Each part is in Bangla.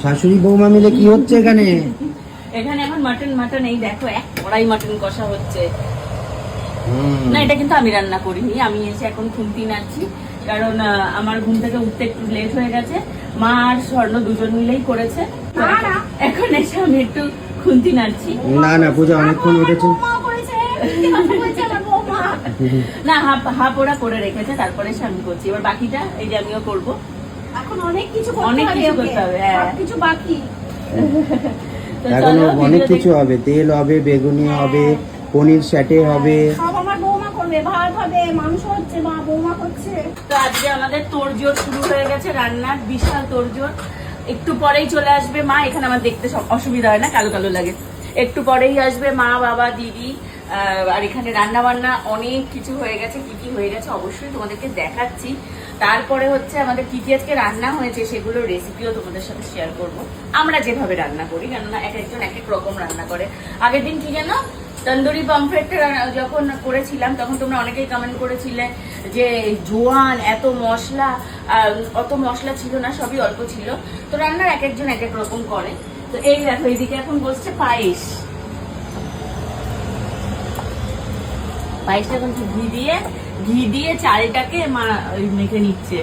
শাশুড়ি বৌমা মিলে কি হচ্ছে এখানে? এখানে এখন মাটন এই দেখো এক কড়াই মাটন কষা হচ্ছে। না এটা কিন্তু আমি রান্না করিনি, আমি এসে এখন খুন্তি নাড়ছি, কারণ আমার ঘুম থেকে উঠতে একটু লেট হয়ে গেছে। মা আর স্বর্ণ দুজন মিলেই করেছে, এখন এসে আমি একটু খুন্তি নাড়ছি। না পূজা অনেকক্ষণ উঠেছে। না হাফ ওরা করে রেখেছে, তারপরে এসে আমি করছি। এবার বাকিটা এই যে আমিও করবো। এখন অনেক কিছু করতে হবে, কিছু বাকি। এখনো অনেক কিছু হবে, তেল হবে, বেগুনি হবে, পনির স্যাটে হবে, সব আমার বৌমা করবে, ভাত হবে, মাংস হচ্ছে, মা বৌমা করছে। তো আজকে আমাদের তোড়জোড় শুরু হয়ে গেছে, রান্নার বিশাল তোড়জোড়। একটু পরেই চলে আসবে মা, এখানে আমার দেখতে সব অসুবিধা হয় না, কালো কালো লাগে। একটু পরেই আসবে মা, বাবা, দিদি। আর এখানে রান্না বান্না অনেক কিছু হয়ে গেছে, কি কি হয়ে গেছে অবশ্যই তোমাদেরকে দেখাচ্ছি। তারপরে হচ্ছে আমাদের কি কি আজকে রান্না হয়েছে সেগুলোর রেসিপিও তোমাদের সাথে শেয়ার করব। আমরা যেভাবে রান্না করি, কেননা এক একজন এক এক রকম রান্না করে। আগের দিন কি জানো, তন্দুরি পমফ্রেটটা যখন করেছিলাম তখন তোমরা অনেকেই কমেন্ট করেছিলে যে জোয়ান এত মশলা, অত মশলা ছিল না, সবই অল্প ছিল। তো রান্নার এক একজন এক এক রকম করে। তো এই দেখো এইদিকে এখন বসছে পায়েস। পায়েসটা এখন ঘি দিয়ে চালটাকে মা মেখে নিচ্ছে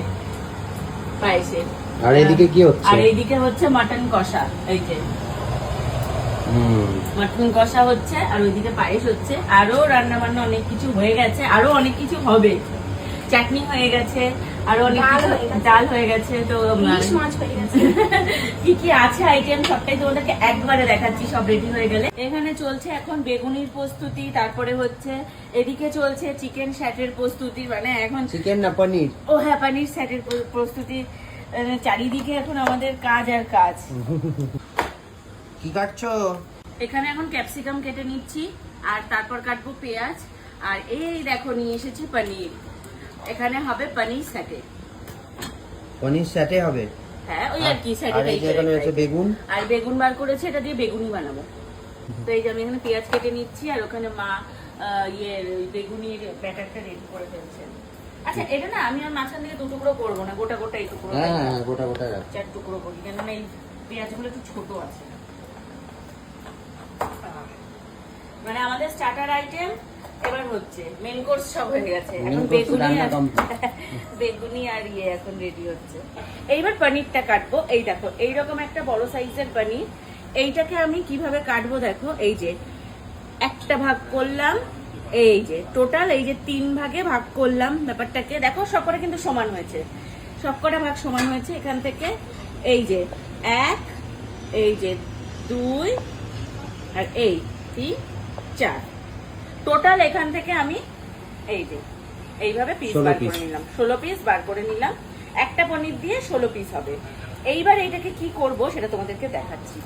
পায়েসে। আর এদিকে কি হচ্ছে? আর এইদিকে হচ্ছে মাটন কষা, এই যে মাটন কষা হচ্ছে, আর ওইদিকে পায়েস হচ্ছে। আরো রান্না বান্না অনেক কিছু হয়ে গেছে, আরো অনেক কিছু হবে। চাটনি হয়ে গেছে, আরো অনেক কিছু, ডাল হয়ে গেছে। তো কি কি আছে আইটেম সবটাই তোমাদেরকে একবারে দেখাচ্ছি, সব রেডি হয়ে গেলে। এখানে চলছে এখন বেগুনির প্রস্তুতি, তারপরে হচ্ছে এদিকে চলছে চিকেন স্যাটের প্রস্তুতি, মানে এখন চিকেন না পনির? ও হ্যাঁ, পনির স্যাটের প্রস্তুতি। চারিদিকে এখন আমাদের কাজ আর কাজ। কি কাটছো? এখানে এখন ক্যাপসিকাম কেটে নিচ্ছি, আর তারপর কাটবো পেঁয়াজ। আর এই দেখো নিয়ে এসেছি পনির, এখানে হবে পনির স্যাটে। পনির স্যাটে হবে? হ্যাঁ ওই আর কি স্যাটে। আর এই যে এখানে আছে বেগুন, আর বেগুন বার করেছে, এটা দিয়ে বেগুনি বানাবো। তো এই যে আমি এখানে পেঁয়াজ কেটে নিচ্ছি, আর ওখানে মা বেগুনির ব্যাটারটা রেডি করে ফেলছে। আচ্ছা এটা না আমি আর মাঝখান থেকে দু টুকরো করবো না, গোটা গোটা এই টুকরো, হ্যাঁ গোটা 4 টুকরো করি, কেননা এই পেঁয়াজগুলো একটু ছোট আছে। মানে আমাদের স্টার্টার আইটেম এবার হচ্ছে, মেন কোর্স সব হয়ে গেছে, এখন বেগুনি আর এখন রেডি হচ্ছে। এইবার পনিরটা কাটবো। এই দেখো এইরকম একটা বড় সাইজের পনির, এইটাকে আমি কিভাবে কাটবো দেখো। এই যে একটা ভাগ করলাম, এই যে টোটাল এই যে 3 ভাগে ভাগ করলাম ব্যাপারটাকে। দেখো সবকটা কিন্তু সমান হয়েছে, সবকটা ভাগ সমান হয়েছে। এখান থেকে এই যে 1, এই যে 2, আর এই 3, 4, টোটাল এখান থেকে আমি এই যে এইভাবে পিস বার করে নিলাম, 16 পিস বার করে নিলাম। একটা পনির দিয়ে 16 পিস হবে। এইবার এইটাকে কি করব সেটা তোমাদেরকে দেখাচ্ছি।